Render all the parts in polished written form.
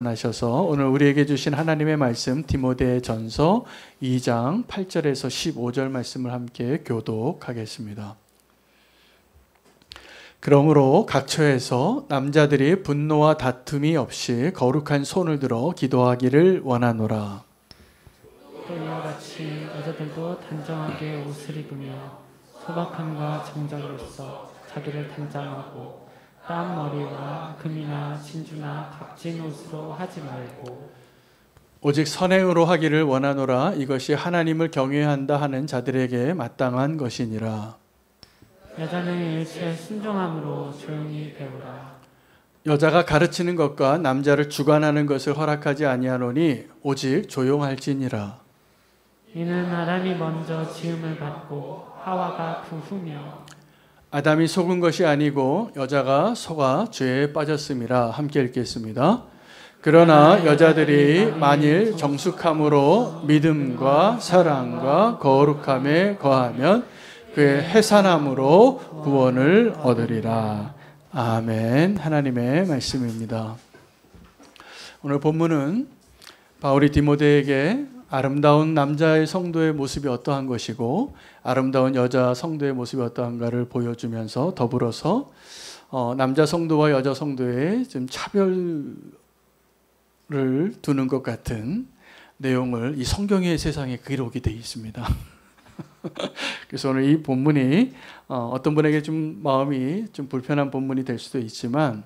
하셔서 오늘 우리에게 주신 하나님의 말씀 디모데전서 2장 8절에서 15절 말씀을 함께 교독하겠습니다. 그러므로 각처에서 남자들이 분노와 다툼이 없이 거룩한 손을 들어 기도하기를 원하노라. 또 이와 같이 여자들도 단정하게 옷을 입으며 소박함과 정장으로서 자기를 단장하고 땀 머리와 금이나 진주나 값진 옷으로 하지 말고 오직 선행으로 하기를 원하노라. 이것이 하나님을 경외한다 하는 자들에게 마땅한 것이니라. 여자는 일체에 순종함으로 조용히 배우라. 여자가 가르치는 것과 남자를 주관하는 것을 허락하지 아니하노니 오직 조용할지니라. 이는 아담이 먼저 지음을 받고 하와가 그 후며 아담이 속은 것이 아니고 여자가 속아 죄에 빠졌음이라. 함께 읽겠습니다. 그러나 여자들이 만일 정숙함으로 믿음과 사랑과 거룩함에 거하면 그의 해산함으로 구원을 얻으리라. 아멘. 하나님의 말씀입니다. 오늘 본문은 바울이 디모데에게 아름다운 남자의 성도의 모습이 어떠한 것이고 아름다운 여자 성도의 모습이 어떠한가를 보여주면서 더불어서 남자 성도와 여자 성도의 좀 차별을 두는 것 같은 내용을 이 성경의 세상에 기록이 되어 있습니다. 그래서 오늘 이 본문이 어떤 분에게 좀 마음이 좀 불편한 본문이 될 수도 있지만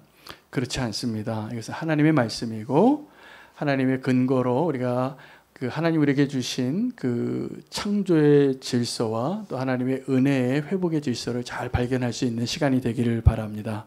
그렇지 않습니다. 이것은 하나님의 말씀이고 하나님의 근거로 우리가 그 하나님 우리에게 주신 그 창조의 질서와 또 하나님의 은혜의 회복의 질서를 잘 발견할 수 있는 시간이 되기를 바랍니다.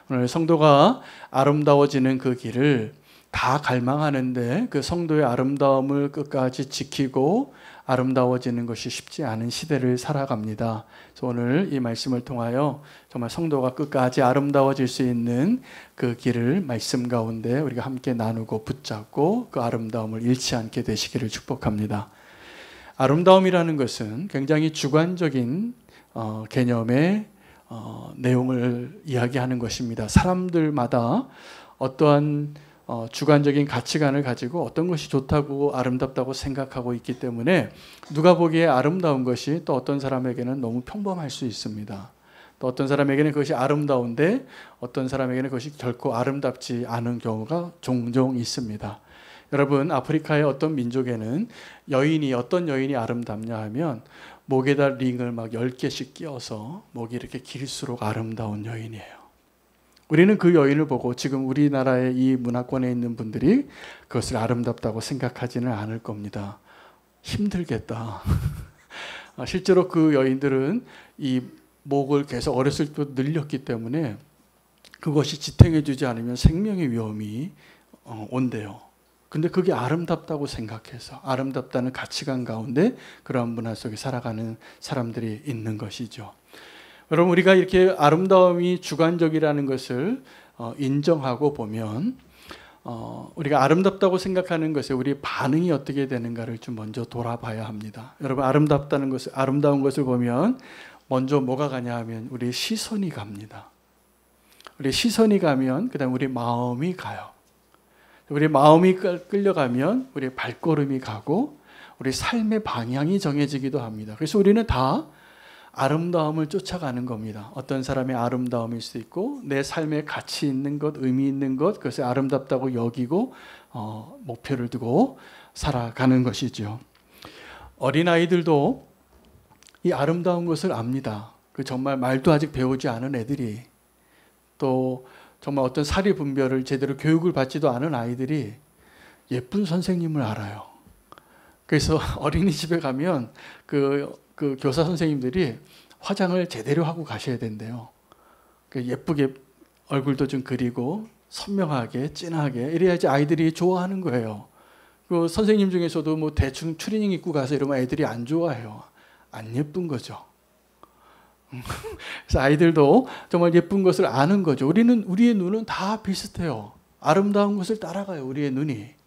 오늘 성도가 아름다워지는 그 길을 다 갈망하는데 그 성도의 아름다움을 끝까지 지키고 아름다워지는 것이 쉽지 않은 시대를 살아갑니다. 그래서 오늘 이 말씀을 통하여 정말 성도가 끝까지 아름다워질 수 있는 그 길을 말씀 가운데 우리가 함께 나누고 붙잡고 그 아름다움을 잃지 않게 되시기를 축복합니다. 아름다움이라는 것은 굉장히 주관적인 개념의 내용을 이야기하는 것입니다. 사람들마다 어떠한 주관적인 가치관을 가지고 어떤 것이 좋다고 아름답다고 생각하고 있기 때문에 누가 보기에 아름다운 것이 또 어떤 사람에게는 너무 평범할 수 있습니다. 또 어떤 사람에게는 그것이 아름다운데 어떤 사람에게는 그것이 결코 아름답지 않은 경우가 종종 있습니다. 여러분, 아프리카의 어떤 민족에는 어떤 여인이 아름답냐 하면 목에다 링을 막 10개씩 끼워서 목이 이렇게 길수록 아름다운 여인이에요. 우리는 그 여인을 보고 지금 우리나라의 이 문화권에 있는 분들이 그것을 아름답다고 생각하지는 않을 겁니다. 힘들겠다. 실제로 그 여인들은 이 목을 계속 어렸을 때 늘렸기 때문에 그것이 지탱해 주지 않으면 생명의 위험이 온대요. 근데 그게 아름답다고 생각해서 아름답다는 가치관 가운데 그러한 문화 속에 살아가는 사람들이 있는 것이죠. 여러분, 우리가 이렇게 아름다움이 주관적이라는 것을 인정하고 보면 우리가 아름답다고 생각하는 것에 우리 반응이 어떻게 되는가를 좀 먼저 돌아봐야 합니다. 여러분, 아름다운 것을 보면 먼저 뭐가 가냐 하면 우리 시선이 갑니다. 우리 시선이 가면 그다음 우리 마음이 가요. 우리 마음이 끌려가면 우리 발걸음이 가고 우리 삶의 방향이 정해지기도 합니다. 그래서 우리는 다 아름다움을 쫓아가는 겁니다. 어떤 사람의 아름다움일 수 있고 내 삶에 가치 있는 것, 의미 있는 것, 그것을 아름답다고 여기고 목표를 두고 살아가는 것이죠. 어린아이들도 이 아름다운 것을 압니다. 그 정말 말도 아직 배우지 않은 애들이 또 정말 어떤 사리 분별을 제대로 교육을 받지도 않은 아이들이 예쁜 선생님을 알아요. 그래서 어린이집에 가면 그 교사 선생님들이 화장을 제대로 하고 가셔야 된대요. 예쁘게 얼굴도 좀 그리고 선명하게 진하게 이래야지 아이들이 좋아하는 거예요. 그 선생님 중에서도 뭐 대충 추리닝 입고 가서 이러면 애들이 안 좋아해요. 안 예쁜 거죠. 그래서 아이들도 정말 예쁜 것을 아는 거죠. 우리의 눈은 다 비슷해요. 아름다운 것을 따라가요. 우리의 눈이.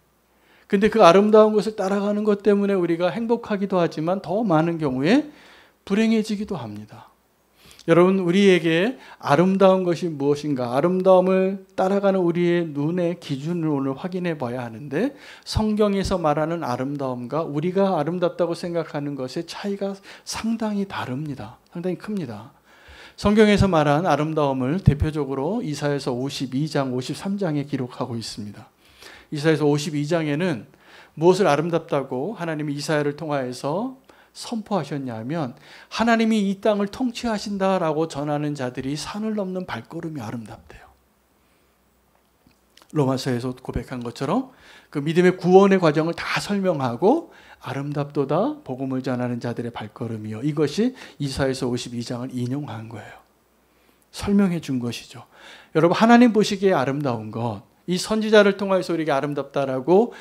근데 그 아름다운 것을 따라가는 것 때문에 우리가 행복하기도 하지만 더 많은 경우에 불행해지기도 합니다. 여러분, 우리에게 아름다운 것이 무엇인가? 아름다움을 따라가는 우리의 눈의 기준을 오늘 확인해 봐야 하는데, 성경에서 말하는 아름다움과 우리가 아름답다고 생각하는 것의 차이가 상당히 다릅니다. 상당히 큽니다. 성경에서 말한 아름다움을 대표적으로 이사야서 52장, 53장에 기록하고 있습니다. 이사야서 52장에는 무엇을 아름답다고 하나님이 이사야를 통하여서 선포하셨냐면, 하나님이 이 땅을 통치하신다라고 전하는 자들이 산을 넘는 발걸음이 아름답대요. 로마서에서 고백한 것처럼 그 믿음의 구원의 과정을 다 설명하고, 아름답도다 복음을 전하는 자들의 발걸음이요, 이것이 이사야서 52장을 인용한 거예요. 설명해 준 것이죠. 여러분, 하나님 보시기에 아름다운 것, 이 선지자를 통해서 우리에게 아름답다라고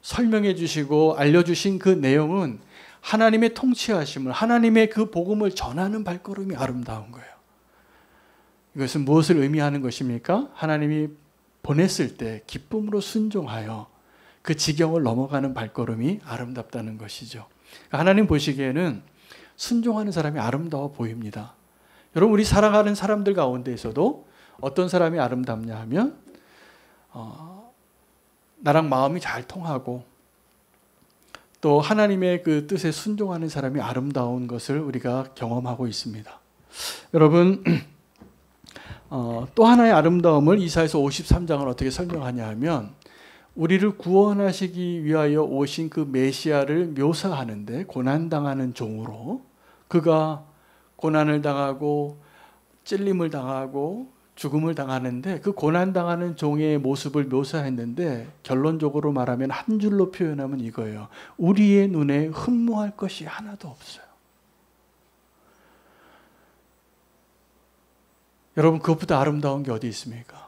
설명해 주시고 알려주신 그 내용은 하나님의 통치하심을, 하나님의 그 복음을 전하는 발걸음이 아름다운 거예요. 이것은 무엇을 의미하는 것입니까? 하나님이 보냈을 때 기쁨으로 순종하여 그 지경을 넘어가는 발걸음이 아름답다는 것이죠. 하나님 보시기에는 순종하는 사람이 아름다워 보입니다. 여러분, 우리 살아가는 사람들 가운데에서도 어떤 사람이 아름답냐 하면 나랑 마음이 잘 통하고 또 하나님의 그 뜻에 순종하는 사람이 아름다운 것을 우리가 경험하고 있습니다. 여러분, 또 하나의 아름다움을 이사야서 53장을 어떻게 설명하냐 하면, 우리를 구원하시기 위하여 오신 그 메시아를 묘사하는데, 고난당하는 종으로 그가 고난을 당하고 찔림을 당하고 죽음을 당하는데, 그 고난당하는 종의 모습을 묘사했는데, 결론적으로 말하면 한 줄로 표현하면 이거예요. 우리의 눈에 흠모할 것이 하나도 없어요. 여러분, 그것보다 아름다운 게 어디 있습니까?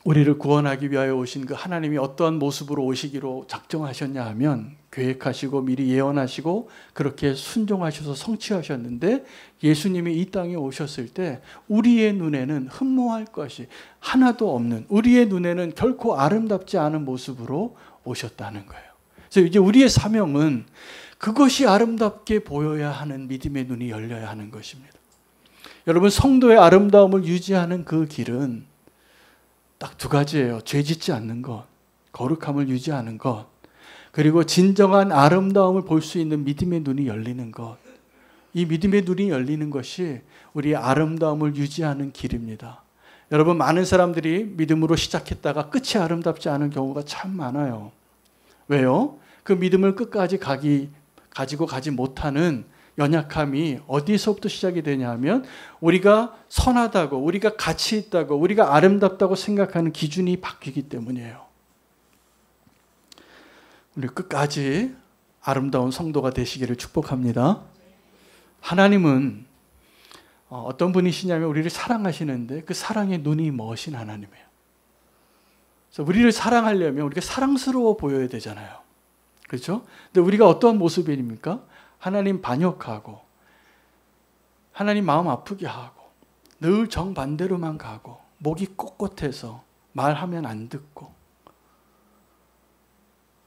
우리를 구원하기 위하여 오신 그 하나님이 어떠한 모습으로 오시기로 작정하셨냐 하면, 계획하시고 미리 예언하시고 그렇게 순종하셔서 성취하셨는데, 예수님이 이 땅에 오셨을 때 우리의 눈에는 흠모할 것이 하나도 없는, 우리의 눈에는 결코 아름답지 않은 모습으로 오셨다는 거예요. 그래서 이제 우리의 사명은 그것이 아름답게 보여야 하는 믿음의 눈이 열려야 하는 것입니다. 여러분, 성도의 아름다움을 유지하는 그 길은 딱 두 가지예요. 죄 짓지 않는 것, 거룩함을 유지하는 것, 그리고 진정한 아름다움을 볼 수 있는 믿음의 눈이 열리는 것. 이 믿음의 눈이 열리는 것이 우리의 아름다움을 유지하는 길입니다. 여러분, 많은 사람들이 믿음으로 시작했다가 끝이 아름답지 않은 경우가 참 많아요. 왜요? 그 믿음을 끝까지 가지고 가지 못하는 연약함이 어디서부터 시작이 되냐 하면, 우리가 선하다고, 우리가 가치 있다고, 우리가 아름답다고 생각하는 기준이 바뀌기 때문이에요. 우리 끝까지 아름다운 성도가 되시기를 축복합니다. 하나님은 어떤 분이시냐면, 우리를 사랑하시는데 그 사랑의 눈이 멋진 하나님이에요. 그래서 우리를 사랑하려면 우리가 사랑스러워 보여야 되잖아요. 그렇죠? 근데 우리가 어떠한 모습입니까? 하나님 반역하고, 하나님 마음 아프게 하고, 늘 정반대로만 가고, 목이 꼿꼿해서 말하면 안 듣고.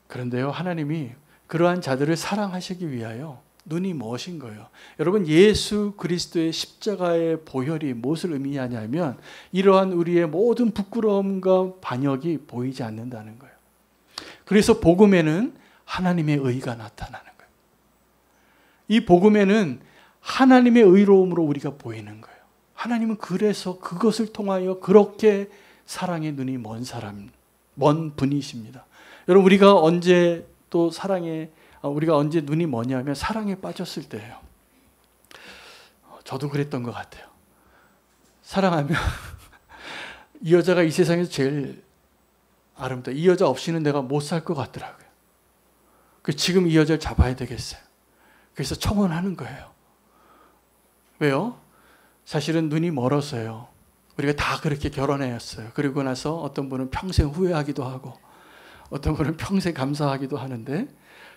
그런데요, 하나님이 그러한 자들을 사랑하시기 위하여 눈이 멋진 거예요. 여러분, 예수 그리스도의 십자가의 보혈이 무엇을 의미하냐면, 이러한 우리의 모든 부끄러움과 반역이 보이지 않는다는 거예요. 그래서 복음에는 하나님의 의가 나타나는 거예요. 이 복음에는 하나님의 의로움으로 우리가 보이는 거예요. 하나님은 그래서 그것을 통하여 그렇게 사랑의 눈이 먼 분이십니다. 여러분, 우리가 언제 또 우리가 언제 눈이 뭐냐면, 사랑에 빠졌을 때예요. 저도 그랬던 것 같아요. 사랑하면 이 여자가 이 세상에서 제일 아름다워, 이 여자 없이는 내가 못 살 것 같더라고요. 지금 이 여자를 잡아야 되겠어요. 그래서 청혼하는 거예요. 왜요? 사실은 눈이 멀어서요. 우리가 다 그렇게 결혼했어요. 그리고 나서 어떤 분은 평생 후회하기도 하고, 어떤 분은 평생 감사하기도 하는데,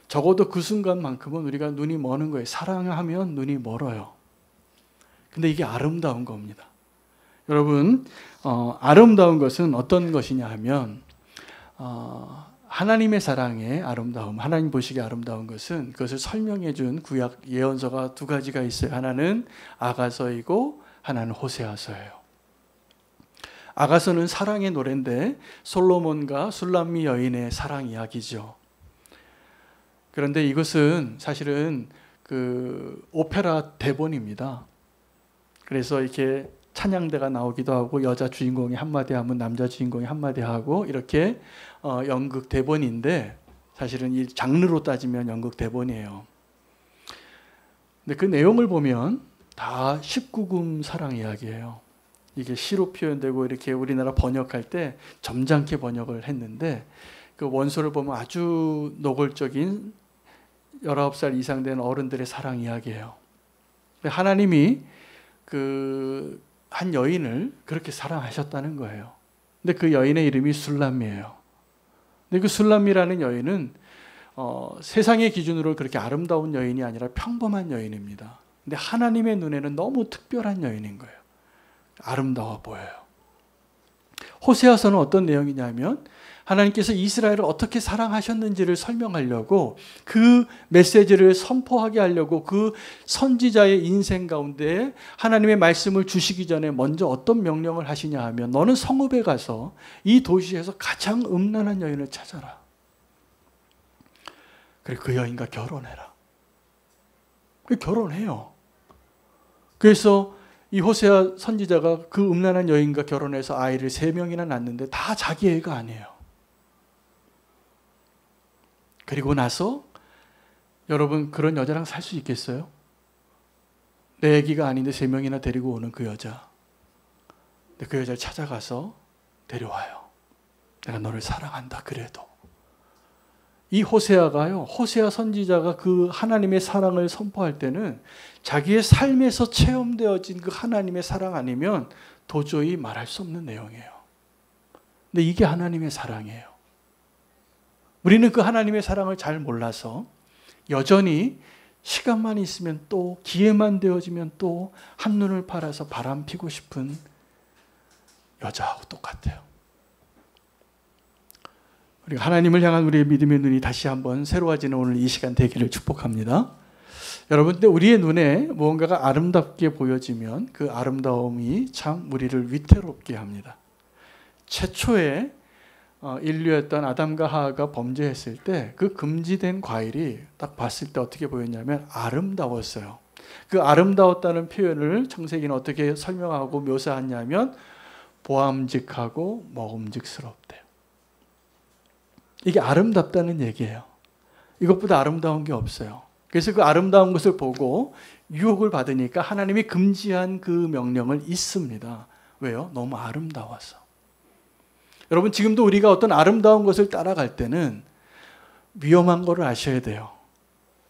적어도 그 순간만큼은 우리가 눈이 머는 거예요. 사랑하면 눈이 멀어요. 근데 이게 아름다운 겁니다. 여러분, 아름다운 것은 어떤 것이냐 하면, 하나님의 사랑의 아름다움, 하나님 보시기에 아름다운 것은 그것을 설명해 준 구약 예언서가 두 가지가 있어요. 하나는 아가서이고 하나는 호세아서예요. 아가서는 사랑의 노래인데 솔로몬과 술람미 여인의 사랑 이야기죠. 그런데 이것은 사실은 그 오페라 대본입니다. 그래서 이렇게 찬양대가 나오기도 하고 여자 주인공이 한마디 하면 남자 주인공이 한마디 하고 이렇게 연극 대본인데 사실은 이 장르로 따지면 연극 대본이에요. 근데 그 내용을 보면 다 19금 사랑 이야기예요. 이게 시로 표현되고 이렇게 우리나라 번역할 때 점잖게 번역을 했는데 그 원소를 보면 아주 노골적인 19살 이상 된 어른들의 사랑 이야기예요. 하나님이 그 한 여인을 그렇게 사랑하셨다는 거예요. 근데 그 여인의 이름이 술람미예요. 근데 그 술람미라는 여인은 세상의 기준으로 그렇게 아름다운 여인이 아니라 평범한 여인입니다. 근데 하나님의 눈에는 너무 특별한 여인인 거예요. 아름다워 보여요. 호세아서는 어떤 내용이냐면 하나님께서 이스라엘을 어떻게 사랑하셨는지를 설명하려고 그 메시지를 선포하게 하려고 그 선지자의 인생 가운데 하나님의 말씀을 주시기 전에 먼저 어떤 명령을 하시냐 하면 너는 성읍에 가서 이 도시에서 가장 음란한 여인을 찾아라. 그리고 그 여인과 결혼해라. 결혼해요. 그래서 이 호세아 선지자가 그 음란한 여인과 결혼해서 아이를 3명이나 낳는데 다 자기 애가 아니에요. 그리고 나서 여러분 그런 여자랑 살 수 있겠어요? 내 애기가 아닌데 3명이나 데리고 오는 그 여자. 근데 그 여자를 찾아가서 데려와요. 내가 너를 사랑한다 그래도. 이 호세아가요. 호세아 선지자가 그 하나님의 사랑을 선포할 때는 자기의 삶에서 체험되어진 그 하나님의 사랑 아니면 도저히 말할 수 없는 내용이에요. 근데 이게 하나님의 사랑이에요. 우리는 그 하나님의 사랑을 잘 몰라서 여전히 시간만 있으면 또 기회만 되어지면 또 한눈을 팔아서 바람 피고 싶은 여자하고 똑같아요. 그리고 하나님을 향한 우리의 믿음의 눈이 다시 한번 새로워지는 오늘 이 시간 되기를 축복합니다. 여러분, 근데 우리의 눈에 무언가가 아름답게 보여지면 그 아름다움이 참 우리를 위태롭게 합니다. 최초의 인류였던 아담과 하와가 범죄했을 때 그 금지된 과일이 딱 봤을 때 어떻게 보였냐면 아름다웠어요. 그 아름다웠다는 표현을 창세기는 어떻게 설명하고 묘사하냐면 보암직하고 먹음직스럽대요. 이게 아름답다는 얘기예요. 이것보다 아름다운 게 없어요. 그래서 그 아름다운 것을 보고 유혹을 받으니까 하나님이 금지한 그 명령을 잊습니다. 왜요? 너무 아름다워서. 여러분, 지금도 우리가 어떤 아름다운 것을 따라갈 때는 위험한 것을 아셔야 돼요.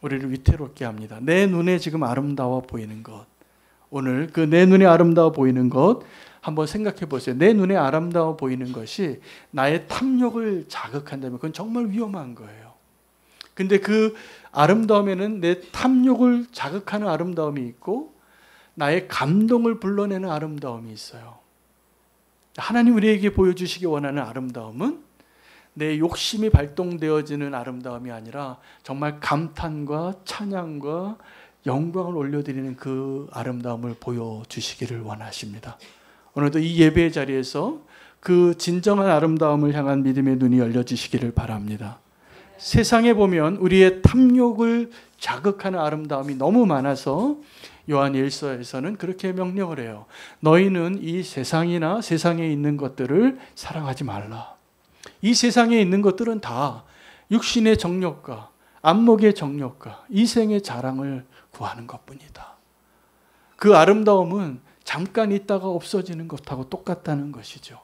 우리를 위태롭게 합니다. 내 눈에 지금 아름다워 보이는 것, 오늘 그 내 눈에 아름다워 보이는 것 한번 생각해 보세요. 내 눈에 아름다워 보이는 것이 나의 탐욕을 자극한다면 그건 정말 위험한 거예요. 근데 그 아름다움에는 내 탐욕을 자극하는 아름다움이 있고 나의 감동을 불러내는 아름다움이 있어요. 하나님 우리에게 보여주시기 원하는 아름다움은 내 욕심이 발동되어지는 아름다움이 아니라 정말 감탄과 찬양과 영광을 올려드리는 그 아름다움을 보여주시기를 원하십니다. 오늘도 이 예배의 자리에서 그 진정한 아름다움을 향한 믿음의 눈이 열려주시기를 바랍니다. 세상에 보면 우리의 탐욕을 자극하는 아름다움이 너무 많아서 요한 1서에서는 그렇게 명령을 해요. 너희는 이 세상이나 세상에 있는 것들을 사랑하지 말라. 이 세상에 있는 것들은 다 육신의 정욕과 안목의 정욕과 이생의 자랑을 구하는 것뿐이다. 그 아름다움은 잠깐 있다가 없어지는 것하고 똑같다는 것이죠.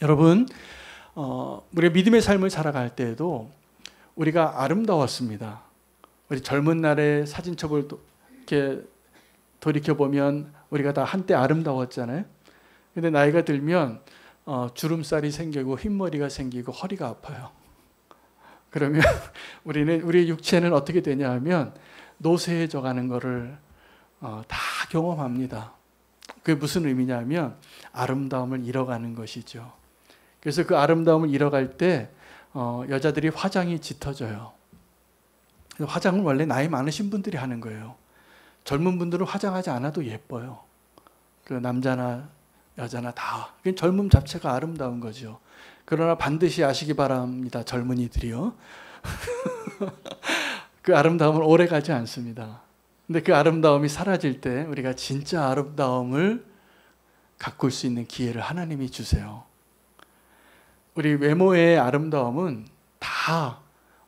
여러분, 우리가 믿음의 삶을 살아갈 때에도 우리가 아름다웠습니다. 우리 젊은 날의 사진첩을 이렇게 돌이켜보면 우리가 다 한때 아름다웠잖아요. 근데 나이가 들면 주름살이 생기고 흰머리가 생기고 허리가 아파요. 그러면 우리의 육체는 어떻게 되냐 하면 노쇠해져 가는 것을 다 경험합니다. 그게 무슨 의미냐면 아름다움을 잃어가는 것이죠. 그래서 그 아름다움을 잃어갈 때 여자들이 화장이 짙어져요. 화장은 원래 나이 많으신 분들이 하는 거예요. 젊은 분들은 화장하지 않아도 예뻐요. 그 남자나 여자나 다. 젊음 자체가 아름다운 거죠. 그러나 반드시 아시기 바랍니다. 젊은이들이요. 그 아름다움은 오래 가지 않습니다. 근데 그 아름다움이 사라질 때 우리가 진짜 아름다움을 가꿀 수 있는 기회를 하나님이 주세요. 우리 외모의 아름다움은 다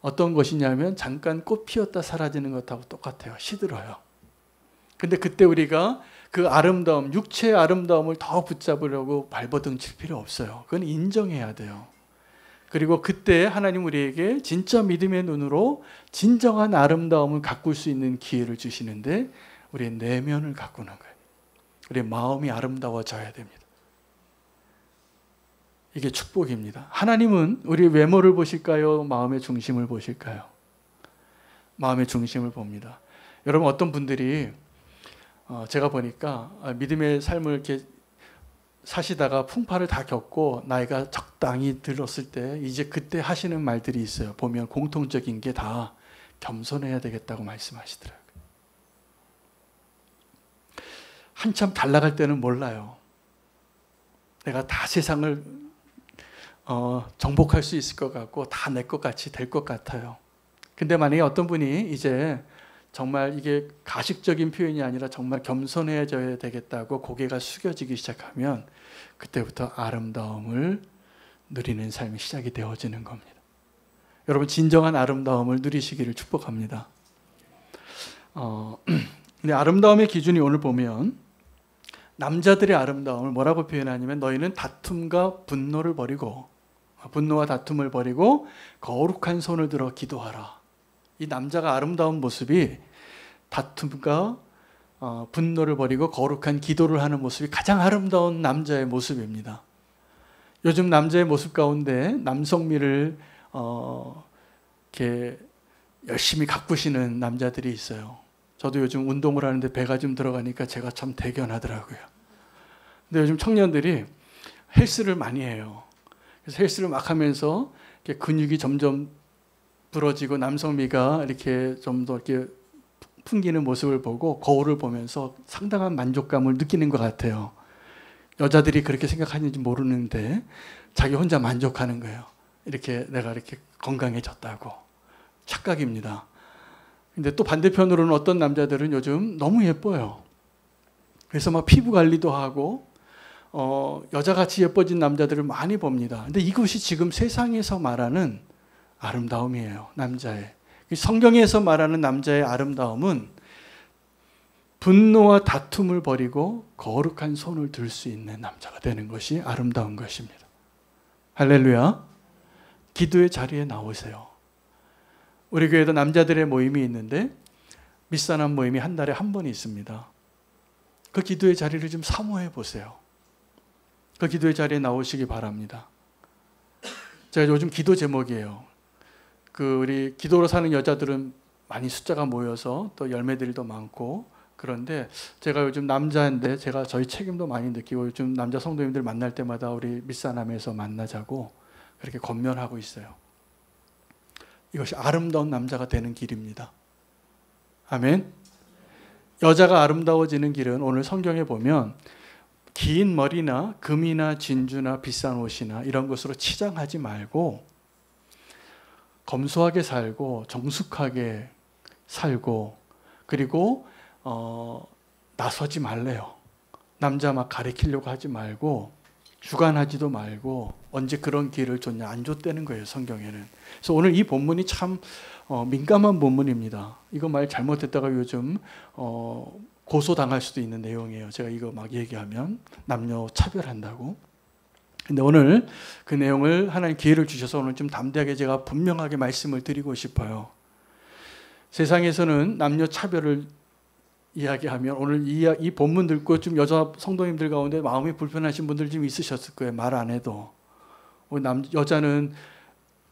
어떤 것이냐면 잠깐 꽃 피었다 사라지는 것하고 똑같아요. 시들어요. 근데 그때 우리가 그 아름다움, 육체의 아름다움을 더 붙잡으려고 발버둥 칠 필요 없어요. 그건 인정해야 돼요. 그리고 그때 하나님 우리에게 진짜 믿음의 눈으로 진정한 아름다움을 가꿀 수 있는 기회를 주시는데 우리의 내면을 가꾸는 거예요. 우리의 마음이 아름다워져야 됩니다. 이게 축복입니다. 하나님은 우리 외모를 보실까요? 마음의 중심을 보실까요? 마음의 중심을 봅니다. 여러분 어떤 분들이 제가 보니까 믿음의 삶을 이렇게 사시다가 풍파를 다 겪고 나이가 적당히 들었을 때 이제 그때 하시는 말들이 있어요. 보면 공통적인 게 다 겸손해야 되겠다고 말씀하시더라고요. 한참 잘 나갈 때는 몰라요. 내가 다 세상을 정복할 수 있을 것 같고 다 내 것 같이 될 것 같아요. 근데 만약에 어떤 분이 이제 정말 이게 가식적인 표현이 아니라 정말 겸손해져야 되겠다고 고개가 숙여지기 시작하면 그때부터 아름다움을 누리는 삶이 시작이 되어지는 겁니다. 여러분 진정한 아름다움을 누리시기를 축복합니다. 근데 아름다움의 기준이 오늘 보면 남자들의 아름다움을 뭐라고 표현하냐면 너희는 다툼과 분노를 버리고 분노와 다툼을 버리고 거룩한 손을 들어 기도하라. 이 남자가 아름다운 모습이 다툼과 분노를 버리고 거룩한 기도를 하는 모습이 가장 아름다운 남자의 모습입니다. 요즘 남자의 모습 가운데 남성미를 이렇게 열심히 가꾸시는 남자들이 있어요. 저도 요즘 운동을 하는데 배가 좀 들어가니까 제가 참 대견하더라고요. 근데 요즘 청년들이 헬스를 많이 해요. 그래서 헬스를 막 하면서 이렇게 근육이 점점 부러지고 남성미가 이렇게 좀 더 이렇게 풍기는 모습을 보고 거울을 보면서 상당한 만족감을 느끼는 것 같아요. 여자들이 그렇게 생각하는지 모르는데 자기 혼자 만족하는 거예요. 이렇게 내가 이렇게 건강해졌다고. 착각입니다. 근데 또 반대편으로는 어떤 남자들은 요즘 너무 예뻐요. 그래서 막 피부 관리도 하고 여자같이 예뻐진 남자들을 많이 봅니다. 근데 이것이 지금 세상에서 말하는 아름다움이에요. 남자의. 성경에서 말하는 남자의 아름다움은 분노와 다툼을 버리고 거룩한 손을 들 수 있는 남자가 되는 것이 아름다운 것입니다. 할렐루야. 기도의 자리에 나오세요. 우리 교회도 남자들의 모임이 있는데 밑사람 모임이 한 달에 한 번 있습니다. 그 기도의 자리를 좀 사모해 보세요. 그 기도의 자리에 나오시기 바랍니다. 제가 요즘 기도 제목이에요. 우리 기도로 사는 여자들은 많이 숫자가 모여서 또 열매들도 많고 그런데 제가 요즘 남자인데 제가 저희 책임도 많이 느끼고 요즘 남자 성도님들 만날 때마다 우리 밑사람에서 만나자고 그렇게 권면하고 있어요. 이것이 아름다운 남자가 되는 길입니다. 아멘. 여자가 아름다워지는 길은 오늘 성경에 보면 긴 머리나 금이나 진주나 비싼 옷이나 이런 것으로 치장하지 말고 검소하게 살고 정숙하게 살고 그리고 나서지 말래요. 남자 막 가리키려고 하지 말고 주관하지도 말고 언제 그런 기회를 줬냐 안 줬다는 거예요. 성경에는. 그래서 오늘 이 본문이 참 민감한 본문입니다. 이거 말 잘못했다가 요즘 고소당할 수도 있는 내용이에요. 제가 이거 막 얘기하면 남녀 차별한다고. 근데 오늘 그 내용을 하나님 기회를 주셔서 오늘 좀 담대하게 제가 분명하게 말씀을 드리고 싶어요. 세상에서는 남녀 차별을 이야기하면 오늘 이 본문 듣고 좀 여자 성도님들 가운데 마음이 불편하신 분들 좀 있으셨을 거예요. 말 안 해도. 여자는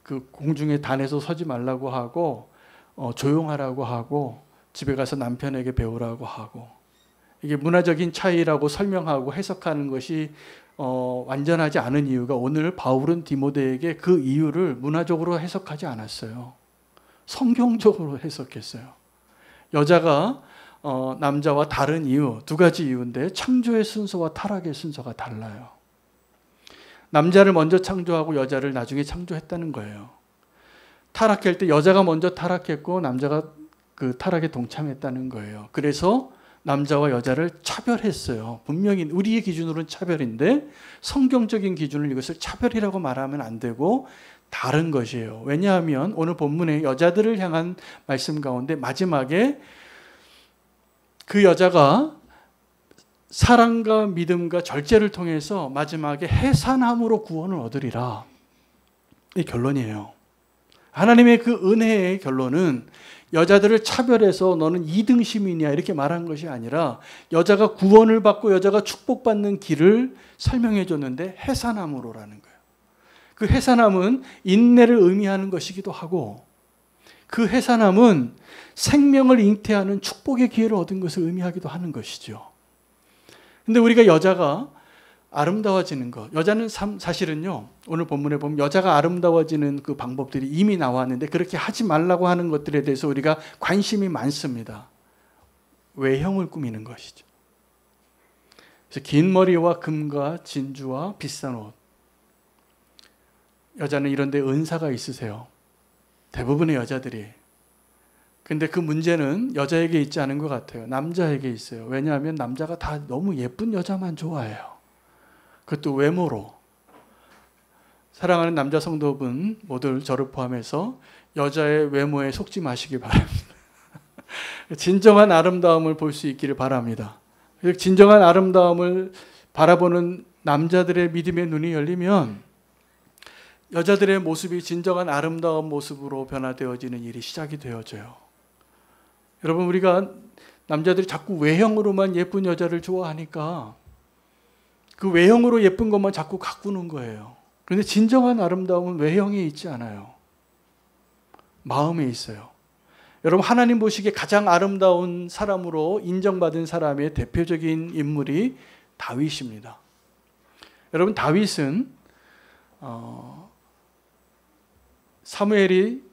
그 공중에 단에서 서지 말라고 하고 조용하라고 하고 집에 가서 남편에게 배우라고 하고 이게 문화적인 차이라고 설명하고 해석하는 것이 완전하지 않은 이유가 오늘 바울은 디모데에게 그 이유를 문화적으로 해석하지 않았어요. 성경적으로 해석했어요. 여자가 남자와 다른 이유, 두 가지 이유인데 창조의 순서와 타락의 순서가 달라요. 남자를 먼저 창조하고 여자를 나중에 창조했다는 거예요. 타락할 때 여자가 먼저 타락했고 남자가 그 타락에 동참했다는 거예요. 그래서 남자와 여자를 차별했어요. 분명히 우리의 기준으로는 차별인데 성경적인 기준으로 이것을 차별이라고 말하면 안 되고 다른 것이에요. 왜냐하면 오늘 본문에 여자들을 향한 말씀 가운데 마지막에 그 여자가 사랑과 믿음과 절제를 통해서 마지막에 해산함으로 구원을 얻으리라. 이 결론이에요. 하나님의 그 은혜의 결론은 여자들을 차별해서 너는 2등 시민이야 이렇게 말한 것이 아니라 여자가 구원을 받고 여자가 축복받는 길을 설명해 줬는데 해산함으로라는 거예요. 그 해산함은 인내를 의미하는 것이기도 하고 그 해산함은 생명을 잉태하는 축복의 기회를 얻은 것을 의미하기도 하는 것이죠. 근데 우리가 여자가 아름다워지는 것, 여자는 사실은요, 오늘 본문에 보면 여자가 아름다워지는 그 방법들이 이미 나왔는데 그렇게 하지 말라고 하는 것들에 대해서 우리가 관심이 많습니다. 외형을 꾸미는 것이죠. 그래서 긴 머리와 금과 진주와 비싼 옷. 여자는 이런 데 은사가 있으세요. 대부분의 여자들이. 근데 그 문제는 여자에게 있지 않은 것 같아요. 남자에게 있어요. 왜냐하면 남자가 다 너무 예쁜 여자만 좋아해요. 그것도 외모로. 사랑하는 남자 성도분 모두 저를 포함해서 여자의 외모에 속지 마시기 바랍니다. 진정한 아름다움을 볼 수 있기를 바랍니다. 진정한 아름다움을 바라보는 남자들의 믿음의 눈이 열리면 여자들의 모습이 진정한 아름다운 모습으로 변화되어지는 일이 시작이 되어져요. 여러분, 우리가 남자들이 자꾸 외형으로만 예쁜 여자를 좋아하니까 그 외형으로 예쁜 것만 자꾸 가꾸는 거예요. 그런데 진정한 아름다움은 외형에 있지 않아요. 마음에 있어요. 여러분, 하나님 보시기에 가장 아름다운 사람으로 인정받은 사람의 대표적인 인물이 다윗입니다. 여러분, 다윗은 사무엘이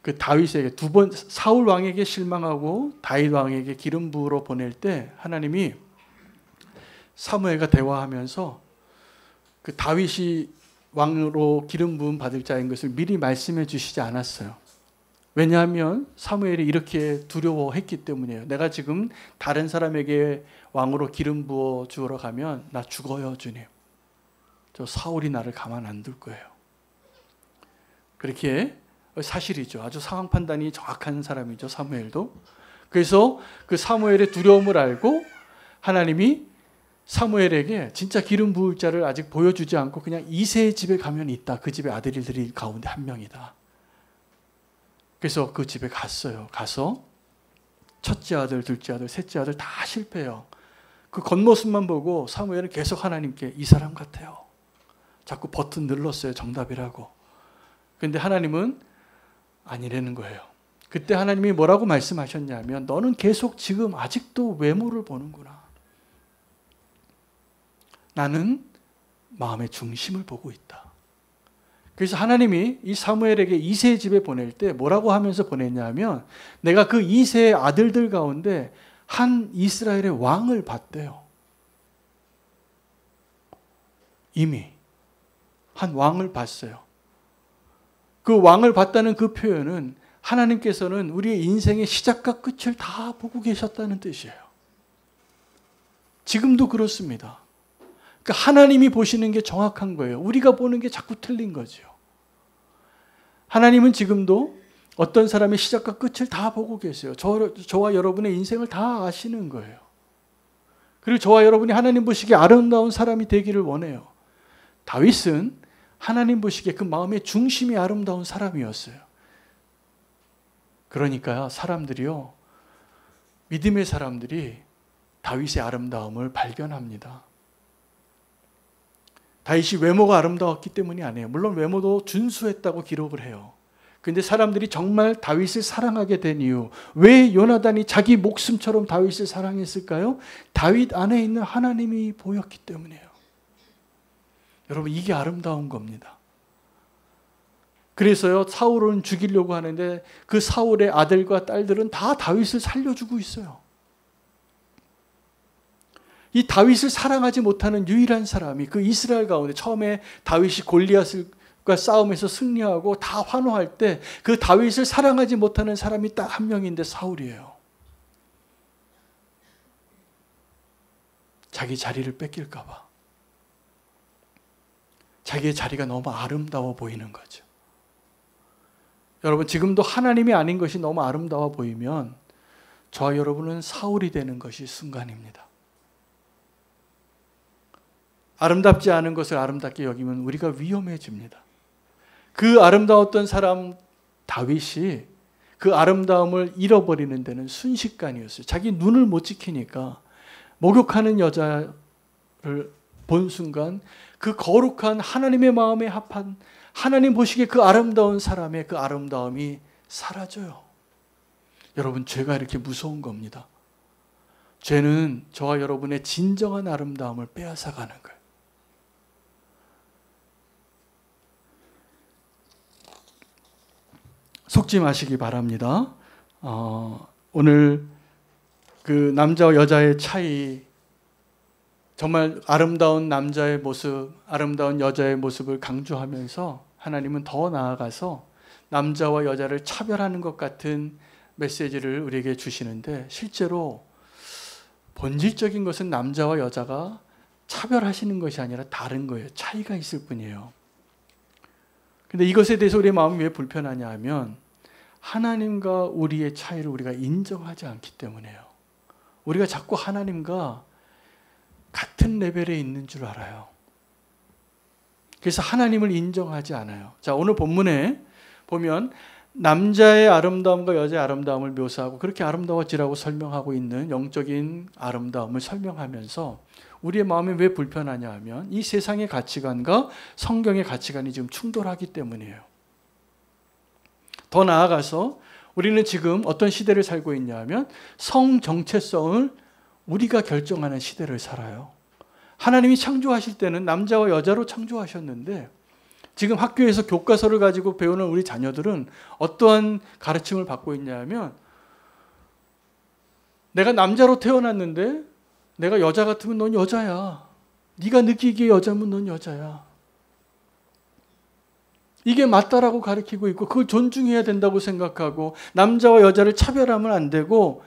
그 다윗에게 두 번 사울 왕에게 실망하고 다윗 왕에게 기름 부으러 보낼 때 하나님이 사무엘과 대화하면서 그 다윗이 왕으로 기름 부음 받을 자인 것을 미리 말씀해 주시지 않았어요. 왜냐하면 사무엘이 이렇게 두려워했기 때문이에요. 내가 지금 다른 사람에게 왕으로 기름 부어 주러 가면 나 죽어요, 주님. 저 사울이 나를 가만 안 둘 거예요. 그렇게 사실이죠. 아주 상황 판단이 정확한 사람이죠, 사무엘도. 그래서 그 사무엘의 두려움을 알고 하나님이 사무엘에게 진짜 기름 부을 자를 아직 보여주지 않고 그냥 이새의 집에 가면 있다. 그 집의 아들들이 가운데 한 명이다. 그래서 그 집에 갔어요. 가서 첫째 아들, 둘째 아들, 셋째 아들 다 실패해요. 그 겉모습만 보고 사무엘은 계속 하나님께 이 사람 같아요. 자꾸 버튼 눌렀어요. 정답이라고. 그런데 하나님은 아니라는 거예요. 그때 하나님이 뭐라고 말씀하셨냐면 너는 계속 지금 아직도 외모를 보는구나. 나는 마음의 중심을 보고 있다. 그래서 하나님이 이 사무엘에게 이새의 집에 보낼 때 뭐라고 하면서 보냈냐면 내가 그 이새의 아들들 가운데 한 이스라엘의 왕을 봤대요. 이미 한 왕을 봤어요. 그 왕을 봤다는 그 표현은 하나님께서는 우리의 인생의 시작과 끝을 다 보고 계셨다는 뜻이에요. 지금도 그렇습니다. 그러니까 하나님이 보시는 게 정확한 거예요. 우리가 보는 게 자꾸 틀린 거죠. 하나님은 지금도 어떤 사람의 시작과 끝을 다 보고 계세요. 저와 여러분의 인생을 다 아시는 거예요. 그리고 저와 여러분이 하나님 보시기에 아름다운 사람이 되기를 원해요. 다윗은 하나님 보시기에 그 마음의 중심이 아름다운 사람이었어요. 그러니까요, 사람들이요, 믿음의 사람들이 다윗의 아름다움을 발견합니다. 다윗이 외모가 아름다웠기 때문이 아니에요. 물론 외모도 준수했다고 기록을 해요. 그런데 사람들이 정말 다윗을 사랑하게 된 이유, 왜 요나단이 자기 목숨처럼 다윗을 사랑했을까요? 다윗 안에 있는 하나님이 보였기 때문이에요. 여러분, 이게 아름다운 겁니다. 그래서요, 사울은 죽이려고 하는데 그 사울의 아들과 딸들은 다 다윗을 살려주고 있어요. 이 다윗을 사랑하지 못하는 유일한 사람이 그 이스라엘 가운데 처음에 다윗이 골리앗과 싸움에서 승리하고 다 환호할 때 그 다윗을 사랑하지 못하는 사람이 딱 한 명인데 사울이에요. 자기 자리를 뺏길까 봐. 자기의 자리가 너무 아름다워 보이는 거죠. 여러분, 지금도 하나님이 아닌 것이 너무 아름다워 보이면 저와 여러분은 사울이 되는 것이 순간입니다. 아름답지 않은 것을 아름답게 여기면 우리가 위험해집니다. 그 아름다웠던 사람 다윗이 그 아름다움을 잃어버리는 데는 순식간이었어요. 자기 눈을 못 지키니까 목욕하는 여자를 본 순간 그 거룩한 하나님의 마음에 합한 하나님 보시기에 그 아름다운 사람의 그 아름다움이 사라져요. 여러분, 죄가 이렇게 무서운 겁니다. 죄는 저와 여러분의 진정한 아름다움을 빼앗아가는 거예요. 속지 마시기 바랍니다. 오늘 그 남자와 여자의 차이, 정말 아름다운 남자의 모습, 아름다운 여자의 모습을 강조하면서 하나님은 더 나아가서 남자와 여자를 차별하는 것 같은 메시지를 우리에게 주시는데, 실제로 본질적인 것은 남자와 여자가 차별하시는 것이 아니라 다른 거예요. 차이가 있을 뿐이에요. 근데 이것에 대해서 우리의 마음이 왜 불편하냐 하면 하나님과 우리의 차이를 우리가 인정하지 않기 때문이에요. 우리가 자꾸 하나님과 같은 레벨에 있는 줄 알아요. 그래서 하나님을 인정하지 않아요. 자, 오늘 본문에 보면 남자의 아름다움과 여자의 아름다움을 묘사하고 그렇게 아름다워지라고 설명하고 있는 영적인 아름다움을 설명하면서 우리의 마음이 왜 불편하냐 하면 이 세상의 가치관과 성경의 가치관이 지금 충돌하기 때문이에요. 더 나아가서 우리는 지금 어떤 시대를 살고 있냐 하면 성 정체성을 우리가 결정하는 시대를 살아요. 하나님이 창조하실 때는 남자와 여자로 창조하셨는데 지금 학교에서 교과서를 가지고 배우는 우리 자녀들은 어떠한 가르침을 받고 있냐 하면 내가 남자로 태어났는데 내가 여자 같으면 넌 여자야. 네가 느끼기에 여자면 넌 여자야. 이게 맞다라고 가르치고 있고 그걸 존중해야 된다고 생각하고 남자와 여자를 차별하면 안 되고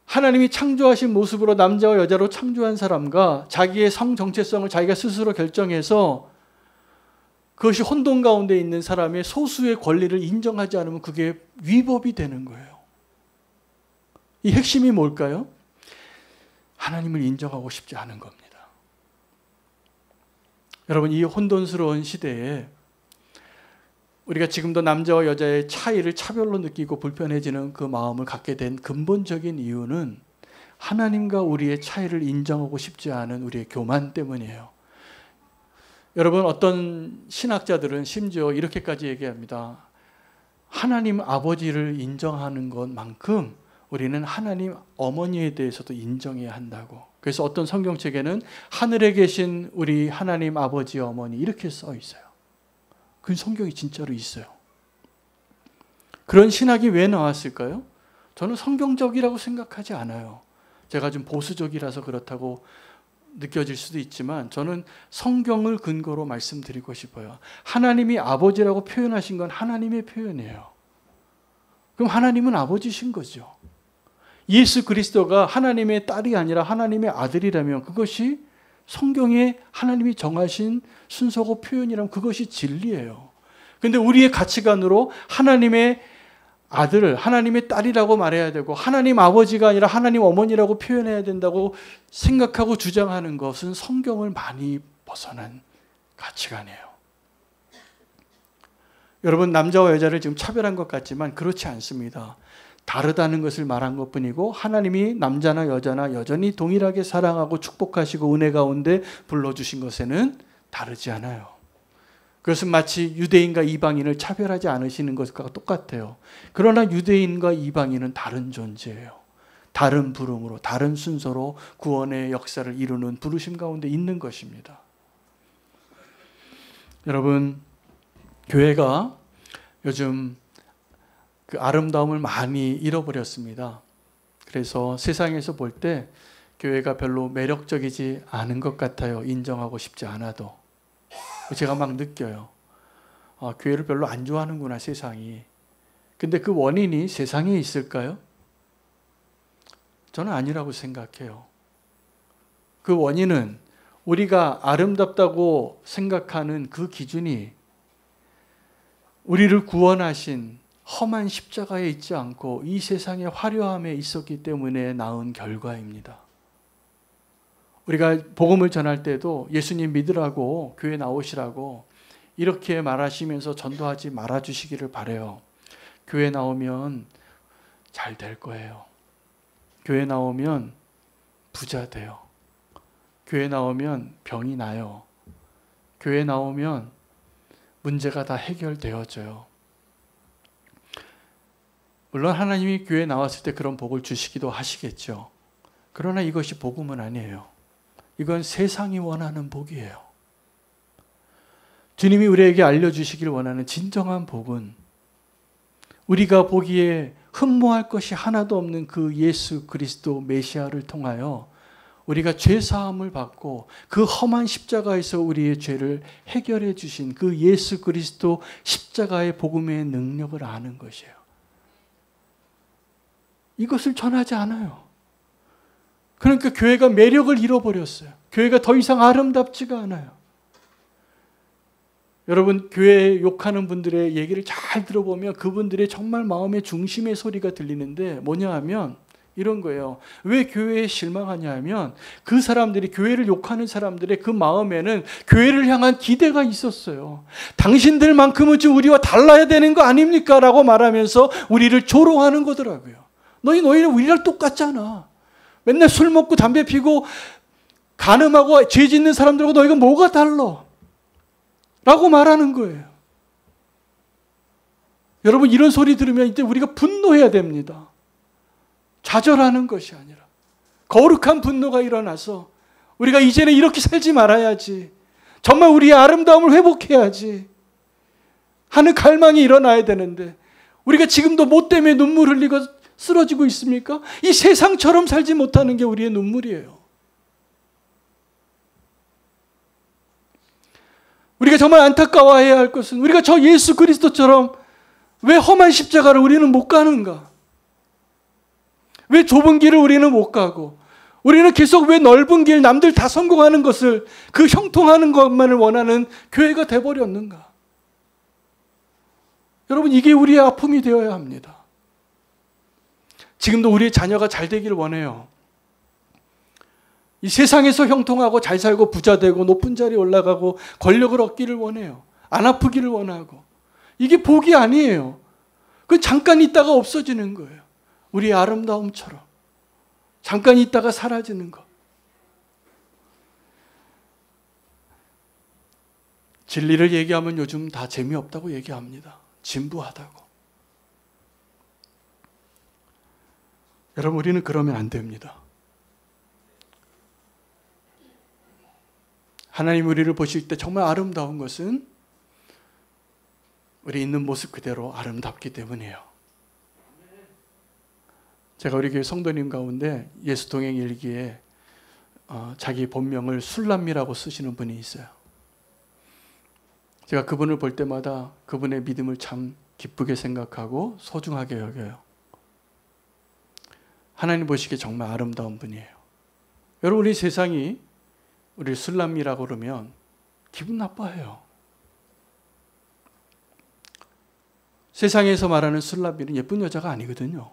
하나님이 창조하신 모습으로 남자와 여자로 창조한 사람과 자기의 성 정체성을 자기가 스스로 결정해서 그것이 혼돈 가운데 있는 사람의 소수의 권리를 인정하지 않으면 그게 위법이 되는 거예요. 이 핵심이 뭘까요? 하나님을 인정하고 싶지 않은 겁니다. 여러분, 이 혼돈스러운 시대에 우리가 지금도 남자와 여자의 차이를 차별로 느끼고 불편해지는 그 마음을 갖게 된 근본적인 이유는 하나님과 우리의 차이를 인정하고 싶지 않은 우리의 교만 때문이에요. 여러분, 어떤 신학자들은 심지어 이렇게까지 얘기합니다. 하나님 아버지를 인정하는 것만큼 우리는 하나님 어머니에 대해서도 인정해야 한다고. 그래서 어떤 성경책에는 하늘에 계신 우리 하나님 아버지 어머니 이렇게 써 있어요. 그 성경이 진짜로 있어요. 그런 신학이 왜 나왔을까요? 저는 성경적이라고 생각하지 않아요. 제가 좀 보수적이라서 그렇다고 느껴질 수도 있지만 저는 성경을 근거로 말씀드리고 싶어요. 하나님이 아버지라고 표현하신 건 하나님의 표현이에요. 그럼 하나님은 아버지신 거죠. 예수 그리스도가 하나님의 딸이 아니라 하나님의 아들이라면 그것이 성경에 하나님이 정하신 순서고 표현이라면 그것이 진리예요. 그런데 우리의 가치관으로 하나님의 아들, 하나님의 딸이라고 말해야 되고 하나님 아버지가 아니라 하나님 어머니라고 표현해야 된다고 생각하고 주장하는 것은 성경을 많이 벗어난 가치관이에요. 여러분, 남자와 여자를 지금 차별한 것 같지만 그렇지 않습니다. 다르다는 것을 말한 것뿐이고 하나님이 남자나 여자나 여전히 동일하게 사랑하고 축복하시고 은혜 가운데 불러주신 것에는 다르지 않아요. 그것은 마치 유대인과 이방인을 차별하지 않으시는 것과 똑같아요. 그러나 유대인과 이방인은 다른 존재예요. 다른 부름으로, 다른 순서로 구원의 역사를 이루는 부르심 가운데 있는 것입니다. 여러분, 교회가 요즘 그 아름다움을 많이 잃어버렸습니다. 그래서 세상에서 볼 때 교회가 별로 매력적이지 않은 것 같아요. 인정하고 싶지 않아도. 제가 막 느껴요. 교회를 별로 안 좋아하는구나, 세상이. 근데 그 원인이 세상에 있을까요? 저는 아니라고 생각해요. 그 원인은 우리가 아름답다고 생각하는 그 기준이 우리를 구원하신 험한 십자가에 있지 않고 이 세상의 화려함에 있었기 때문에 나온 결과입니다. 우리가 복음을 전할 때도 예수님 믿으라고, 교회 나오시라고 이렇게 말하시면서 전도하지 말아주시기를 바라요. 교회 나오면 잘 될 거예요. 교회 나오면 부자 돼요. 교회 나오면 병이 나요. 교회 나오면 문제가 다 해결되어져요. 물론 하나님이 교회에 나왔을 때 그런 복을 주시기도 하시겠죠. 그러나 이것이 복음은 아니에요. 이건 세상이 원하는 복이에요. 주님이 우리에게 알려주시길 원하는 진정한 복은 우리가 보기에 흠모할 것이 하나도 없는 그 예수 그리스도 메시아를 통하여 우리가 죄사함을 받고 그 험한 십자가에서 우리의 죄를 해결해 주신 그 예수 그리스도 십자가의 복음의 능력을 아는 것이에요. 이것을 전하지 않아요. 그러니까 교회가 매력을 잃어버렸어요. 교회가 더 이상 아름답지가 않아요. 여러분, 교회 욕하는 분들의 얘기를 잘 들어보면 그분들의 정말 마음의 중심의 소리가 들리는데 뭐냐 하면 이런 거예요. 왜 교회에 실망하냐 하면 그 사람들이, 교회를 욕하는 사람들의 그 마음에는 교회를 향한 기대가 있었어요. 당신들만큼은 좀 우리와 달라야 되는 거 아닙니까? 라고 말하면서 우리를 조롱하는 거더라고요. 너희는 우리랑 똑같잖아. 맨날 술 먹고 담배 피고 간음하고 죄 짓는 사람들하고 너희가 뭐가 달라? 라고 말하는 거예요. 여러분, 이런 소리 들으면 이제 우리가 분노해야 됩니다. 좌절하는 것이 아니라 거룩한 분노가 일어나서 우리가 이제는 이렇게 살지 말아야지, 정말 우리의 아름다움을 회복해야지 하는 갈망이 일어나야 되는데 우리가 지금도 뭐 때문에 눈물 흘리고 쓰러지고 있습니까? 이 세상처럼 살지 못하는 게 우리의 눈물이에요. 우리가 정말 안타까워해야 할 것은 우리가 저 예수 그리스도처럼 왜 험한 십자가를 우리는 못 가는가? 왜 좁은 길을 우리는 못 가고 우리는 계속 왜 넓은 길, 남들 다 성공하는 것을, 그 형통하는 것만을 원하는 교회가 돼버렸는가? 여러분, 이게 우리의 아픔이 되어야 합니다. 지금도 우리의 자녀가 잘 되기를 원해요. 이 세상에서 형통하고 잘 살고 부자 되고 높은 자리에 올라가고 권력을 얻기를 원해요. 안 아프기를 원하고. 이게 복이 아니에요. 그건 잠깐 있다가 없어지는 거예요. 우리의 아름다움처럼. 잠깐 있다가 사라지는 것. 진리를 얘기하면 요즘 다 재미없다고 얘기합니다. 진부하다고. 여러분, 우리는 그러면 안 됩니다. 하나님 우리를 보실 때 정말 아름다운 것은 우리 있는 모습 그대로 아름답기 때문이에요. 제가 우리 교회 성도님 가운데 예수동행 일기에 자기 본명을 술람미라고 쓰시는 분이 있어요. 제가 그분을 볼 때마다 그분의 믿음을 참 기쁘게 생각하고 소중하게 여겨요. 하나님 보시기에 정말 아름다운 분이에요. 여러분, 우리 세상이 우리 술람미라고 그러면 기분 나빠해요. 세상에서 말하는 술람미는 예쁜 여자가 아니거든요.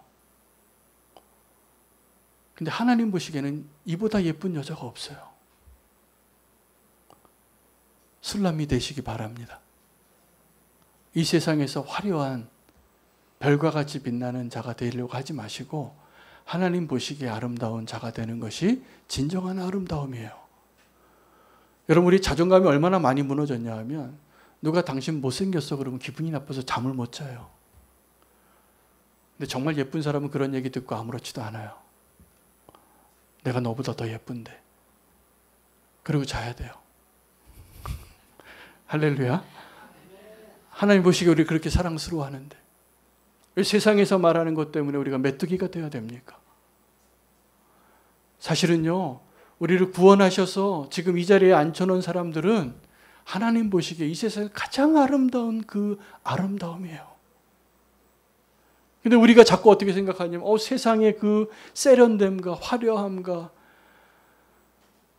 근데 하나님 보시기에는 이보다 예쁜 여자가 없어요. 술람미 되시기 바랍니다. 이 세상에서 화려한 별과 같이 빛나는 자가 되려고 하지 마시고 하나님 보시기에 아름다운 자가 되는 것이 진정한 아름다움이에요. 여러분, 우리 자존감이 얼마나 많이 무너졌냐 하면 누가 당신 못생겼어 그러면 기분이 나빠서 잠을 못 자요. 근데 정말 예쁜 사람은 그런 얘기 듣고 아무렇지도 않아요. 내가 너보다 더 예쁜데. 그리고 자야 돼요. 할렐루야. 하나님 보시기에 우리 그렇게 사랑스러워하는데 왜 세상에서 말하는 것 때문에 우리가 메뚜기가 되어야 됩니까? 사실은요, 우리를 구원하셔서 지금 이 자리에 앉혀놓은 사람들은 하나님 보시기에 이 세상에 가장 아름다운 그 아름다움이에요. 근데 우리가 자꾸 어떻게 생각하냐면 세상의 그 세련됨과 화려함과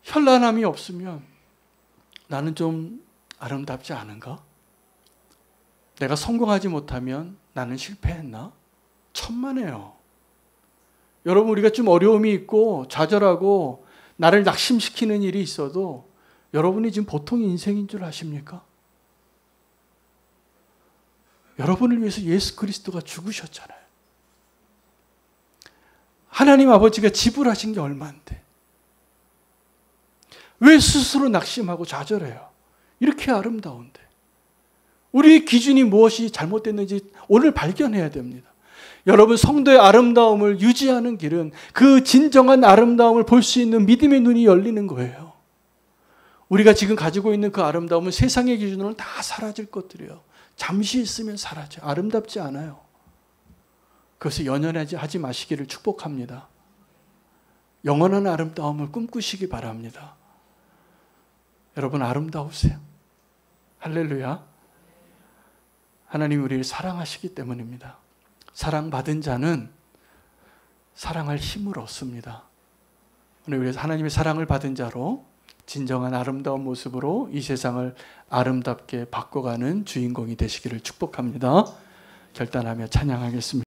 현란함이 없으면 나는 좀 아름답지 않은가? 내가 성공하지 못하면 나는 실패했나? 천만에요. 여러분, 우리가 좀 어려움이 있고 좌절하고 나를 낙심시키는 일이 있어도 여러분이 지금 보통 인생인 줄 아십니까? 여러분을 위해서 예수 그리스도가 죽으셨잖아요. 하나님 아버지가 지불하신 게 얼마인데 왜 스스로 낙심하고 좌절해요? 이렇게 아름다운데. 우리의 기준이 무엇이 잘못됐는지 오늘 발견해야 됩니다. 여러분, 성도의 아름다움을 유지하는 길은 그 진정한 아름다움을 볼 수 있는 믿음의 눈이 열리는 거예요. 우리가 지금 가지고 있는 그 아름다움은 세상의 기준으로는 다 사라질 것들이에요. 잠시 있으면 사라져요. 아름답지 않아요. 그것을 연연하지 마시기를 축복합니다. 영원한 아름다움을 꿈꾸시기 바랍니다. 여러분, 아름다우세요. 할렐루야. 하나님이 우리를 사랑하시기 때문입니다. 사랑받은 자는 사랑할 힘을 얻습니다. 오늘 우리 하나님의 사랑을 받은 자로 진정한 아름다운 모습으로 이 세상을 아름답게 바꿔가는 주인공이 되시기를 축복합니다. 결단하며 찬양하겠습니다.